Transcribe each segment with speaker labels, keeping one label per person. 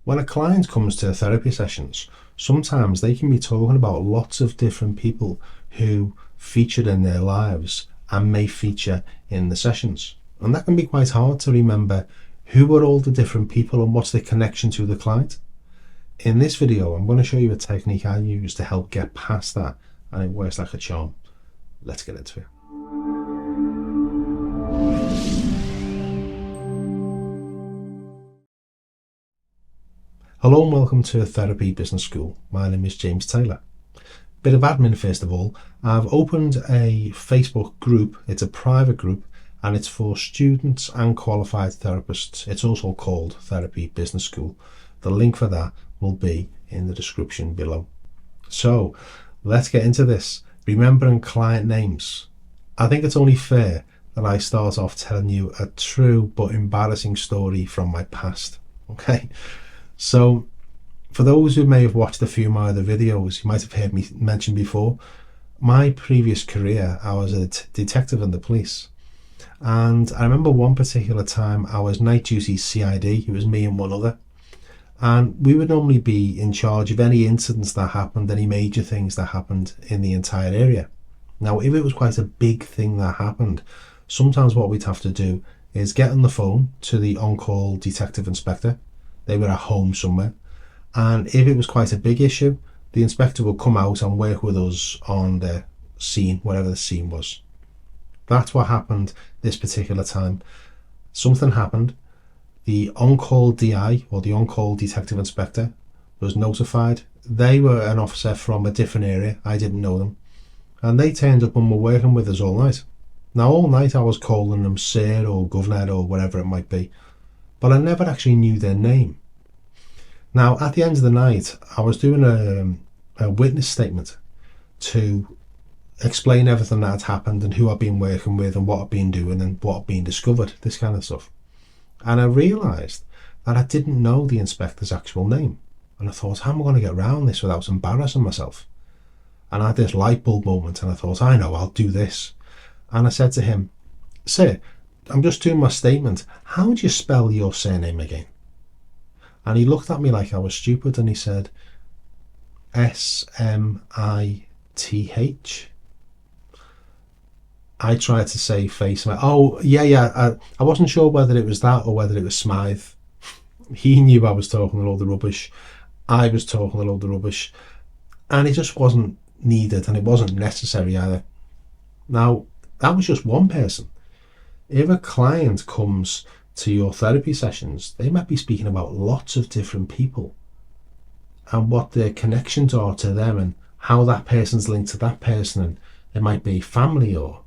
Speaker 1: When a client comes to therapy sessions, sometimes they can be talking about lots of different people who featured in their lives and may feature in the sessions. And that can be quite hard to remember who are all the different people and what's the connection to the client. In this video, I'm going to show you a technique I use to help get past that, and it works like a charm. Let's get into it. Hello and welcome to Therapy Business School. My name is James Taylor. Bit of admin first of all. I've opened a Facebook group. It's a private group and it's for students and qualified therapists. It's also called Therapy Business School. The link for that will be in the description below. So let's get into this. Remembering client names. I think it's only fair that I start off telling you a true but embarrassing story from my past. Okay? So, for those who may have watched a few of my other videos, you might have heard me mention before, my previous career, I was a detective in the police. And I remember one particular time I was night duty CID, it was me and one other. And we would normally be in charge of any incidents that happened, any major things that happened in the entire area. Now, if it was quite a big thing that happened, sometimes what we'd have to do is get on the phone to the on-call detective inspector. They were at home somewhere, and if it was quite a big issue, the inspector would come out and work with us on the scene, whatever the scene was. That's what happened this particular time. Something happened. The on-call DI, or the on-call detective inspector, was notified. They were an officer from a different area. I didn't know them, and they turned up and were working with us all night. Now, all night I was calling them sir or governor or whatever it might be, but I never actually knew their name. Now, at the end of the night, I was doing a witness statement to explain everything that had happened and who I'd been working with and what I'd been doing and what had been discovered, this kind of stuff. And I realised that I didn't know the inspector's actual name. And I thought, how am I going to get around this without embarrassing myself? And I had this light bulb moment and I thought, I know, I'll do this. And I said to him, sir, I'm just doing my statement. How do you spell your surname again? And he looked at me like I was stupid and he said, S-M-I-T-H. I tried to say face. Oh, yeah. I wasn't sure whether it was that or whether it was Smythe. He knew I was talking a load of rubbish. I was talking a load of rubbish. And it just wasn't needed and it wasn't necessary either. Now, that was just one person. If a client comes to your therapy sessions, they might be speaking about lots of different people and what their connections are to them and how that person's linked to that person. And it might be family or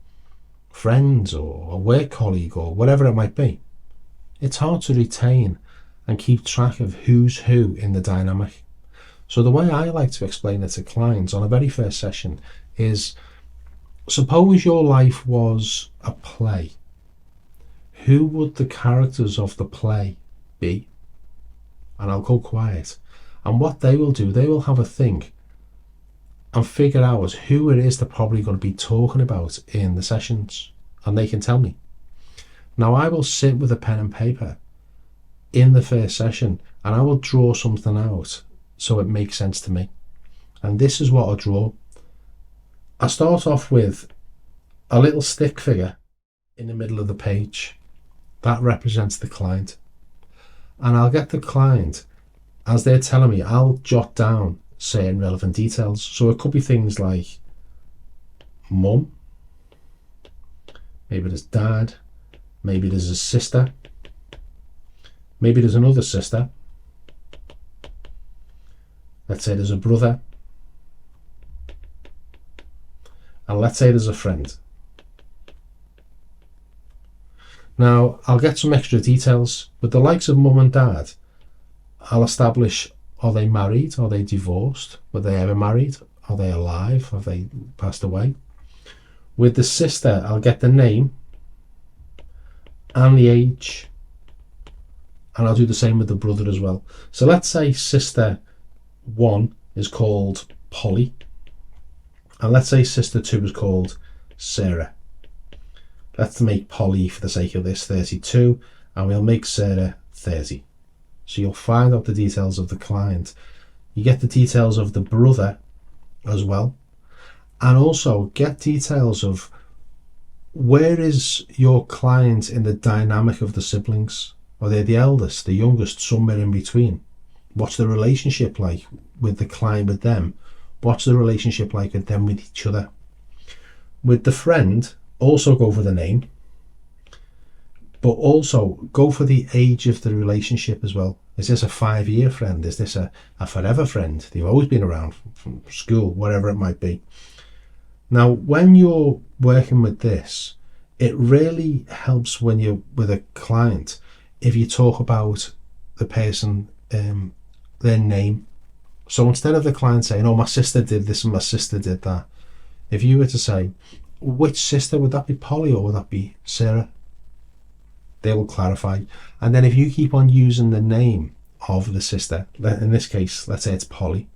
Speaker 1: friends or a work colleague or whatever it might be. It's hard to retain and keep track of who's who in the dynamic. So the way I like to explain it to clients on a very first session is, suppose your life was a play. Who would the characters of the play be? And I'll go quiet. And what they will do, they will have a think and figure out who it is they're probably going to be talking about in the sessions. And they can tell me. Now I will sit with a pen and paper in the first session and I will draw something out so it makes sense to me. And this is what I draw. I start off with a little stick figure in the middle of the page. That represents the client. And I'll get the client, as they're telling me, I'll jot down certain relevant details. So it could be things like mum, maybe there's dad, maybe there's a sister, maybe there's another sister, let's say there's a brother, and let's say there's a friend. Now, I'll get some extra details. With the likes of mum and dad, I'll establish, are they married? Are they divorced? Were they ever married? Are they alive? Have they passed away? With the sister, I'll get the name and the age. And I'll do the same with the brother as well. So let's say sister 1 is called Polly. And let's say sister 2 is called Sarah. Let's make Polly, for the sake of this, 32, and we'll make Sarah 30. So you'll find out the details of the client. You get the details of the brother as well. And also get details of where is your client in the dynamic of the siblings. Are they the eldest, the youngest, somewhere in between? What's the relationship like with the client with them? What's the relationship like with them with each other? With the friend, also go for the name, but also go for the age of the relationship as well. Is this a 5-year friend? Is this a forever friend? They've always been around from school, whatever it might be. Now, when you're working with this, it really helps when you're with a client if you talk about the person, their name. So instead of the client saying, oh, my sister did this and my sister did that, if you were to say, which sister, would that be Polly or would that be Sarah? They will clarify. And then if you keep on using the name of the sister, in this case, let's say it's Polly.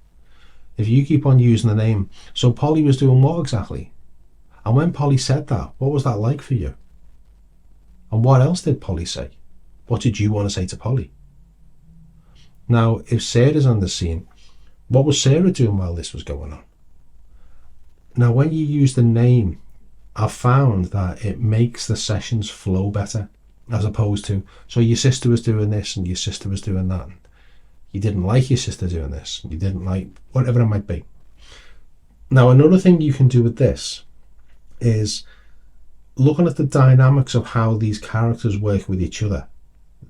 Speaker 1: If you keep on using the name, so Polly was doing what exactly? And when Polly said that, what was that like for you? And what else did Polly say? What did you want to say to Polly? Now, if Sarah's on the scene, what was Sarah doing while this was going on? Now, when you use the name, I've found that it makes the sessions flow better, as opposed to, so your sister was doing this and your sister was doing that. You didn't like your sister doing this. You didn't like whatever it might be. Now, another thing you can do with this is looking at the dynamics of how these characters work with each other.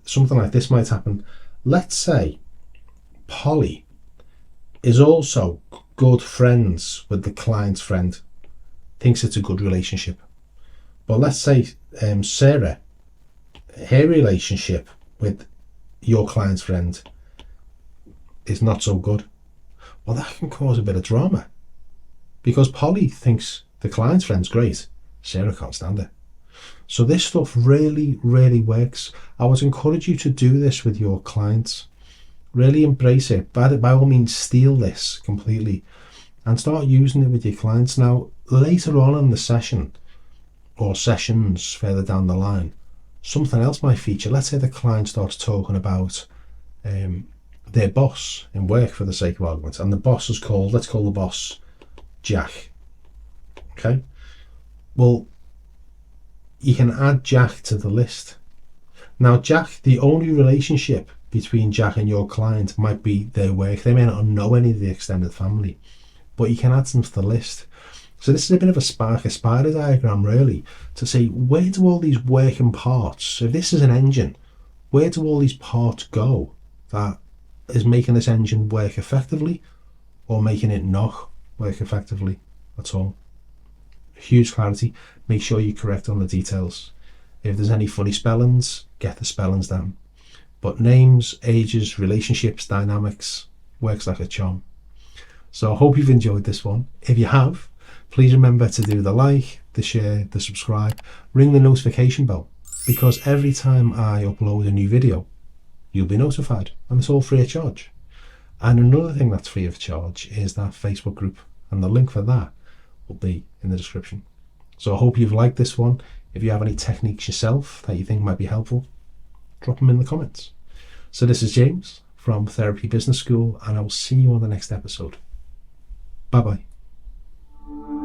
Speaker 1: Something like this might happen. Let's say Polly is also good friends with the client's friend, thinks it's a good relationship. But let's say Sarah, her relationship with your client's friend is not so good. Well, that can cause a bit of drama because Polly thinks the client's friend's great. Sarah can't stand it. So this stuff really, really works. I would encourage you to do this with your clients. Really embrace it. By all means, steal this completely and start using it with your clients. Now, later on in the session or sessions further down the line, something else might feature. Let's say the client starts talking about their boss in work, for the sake of argument, and the boss is called, let's call the boss Jack. Okay, well, you can add Jack to the list. Now, Jack, the only relationship between Jack and your client might be their work. They may not know any of the extended family, but you can add them to the list. So this is a bit of a spider diagram, really, to say, where do all these working parts, so if this is an engine, where do all these parts go that is making this engine work effectively or making it not work effectively at all? Huge clarity. Make sure you correct on the details. If there's any funny spellings, get the spellings down. But names, ages, relationships, dynamics, works like a charm. So I hope you've enjoyed this one. If you have, please remember to do the like, the share, the subscribe, ring the notification bell, because every time I upload a new video, you'll be notified, and it's all free of charge. And another thing that's free of charge is that Facebook group, and the link for that will be in the description. So I hope you've liked this one. If you have any techniques yourself that you think might be helpful, drop them in the comments. So this is James from Therapy Business School, and I will see you on the next episode. Bye bye.